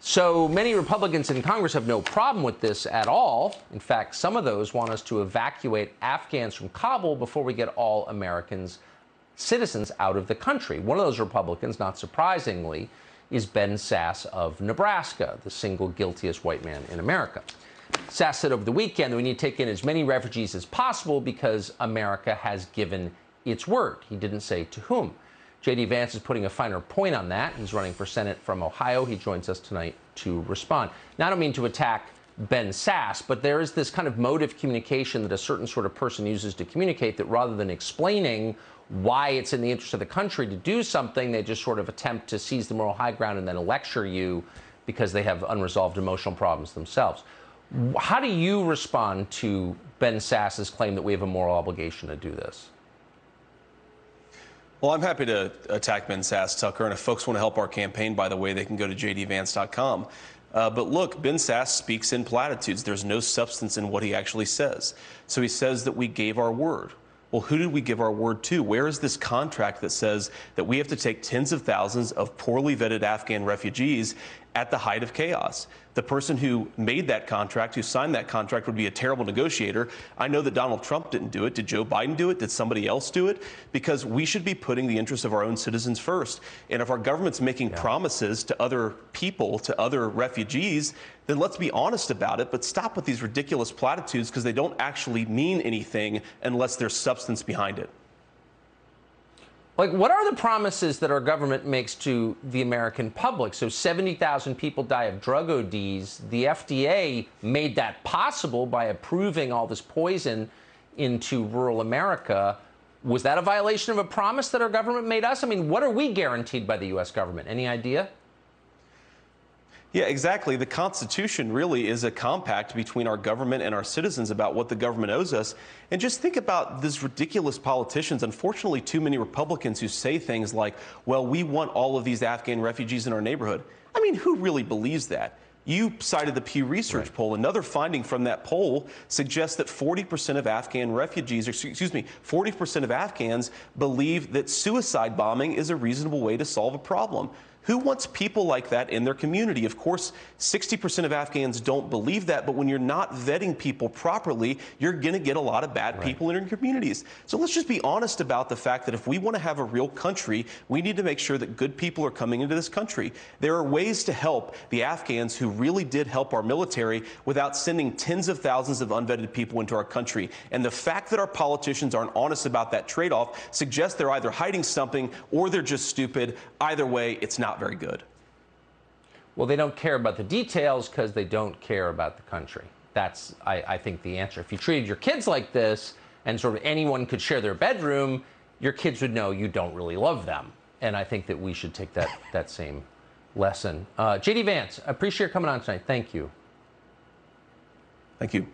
So many Republicans in Congress have no problem with this at all. In fact, some of those want us to evacuate Afghans from Kabul before we get all Americans, citizens, out of the country. One of those Republicans, not surprisingly, is Ben Sasse of Nebraska, the single guiltiest white man in America. Sasse said over the weekend that we need to take in as many refugees as possible because America has given its word. He didn't say to whom. JD Vance is putting a finer point on that. He's running for Senate from Ohio. He joins us tonight to respond. Now, I don't mean to attack Ben Sasse, but there is this kind of mode of communication that a certain sort of person uses to communicate that rather than explaining why it's in the interest of the country to do something, they just sort of attempt to seize the moral high ground and then lecture you because they have unresolved emotional problems themselves. How do you respond to Ben Sasse's claim that we have a moral obligation to do this? Well, I'm happy to attack Ben Sasse, Tucker, and if folks want to help our campaign, by the way, they can go to jdvance.com. But look, Ben Sasse speaks in platitudes. There's no substance in what he actually says. So he says that we gave our word. Well, who did we give our word to? Where is this contract that says that we have to take tens of thousands of poorly vetted Afghan refugees at the height of chaos? The person who made that contract, who signed that contract, would be a terrible negotiator. I know that Donald Trump didn't do it. Did Joe Biden do it? Did somebody else do it? Because we should be putting the interests of our own citizens first. And if our government's making promises to other people, to other refugees, then let's be honest about it, but stop with these ridiculous platitudes because they don't actually mean anything unless there's substance behind it. Like, what are the promises that our government makes to the American public? So 70,000 people die of drug ODs. The FDA made that possible by approving all this poison into rural America. Was that a violation of a promise that our government made us? I mean, what are we guaranteed by the U.S. government? Any idea? Yeah, exactly. The Constitution really is a compact between our government and our citizens about what the government owes us. And just think about these ridiculous politicians. Unfortunately, too many Republicans who say things like, well, we want all of these Afghan refugees in our neighborhood. I mean, who really believes that? You cited the Pew Research poll. Another finding from that poll suggests that 40% of Afghan refugees, or excuse me, 40% of Afghans believe that suicide bombing is a reasonable way to solve a problem. Who wants people like that in their community? Of course, 60% of Afghans don't believe that, but when you're not vetting people properly, you're going to get a lot of bad people in your communities. So let's just be honest about the fact that if we want to have a real country, we need to make sure that good people are coming into this country. There are ways to help the Afghans who really did help our military without sending tens of thousands of unvetted people into our country. And the fact that our politicians aren't honest about that trade-off suggests they're either hiding something or they're just stupid. Either way, it's not very good. Well, they don't care about the details because they don't care about the country. That's, I think, the answer. If you treated your kids like this and sort of anyone could share their bedroom, your kids would know you don't really love them. And I think that we should take that same lesson. JD Vance, I appreciate you coming on tonight. Thank you. Thank you.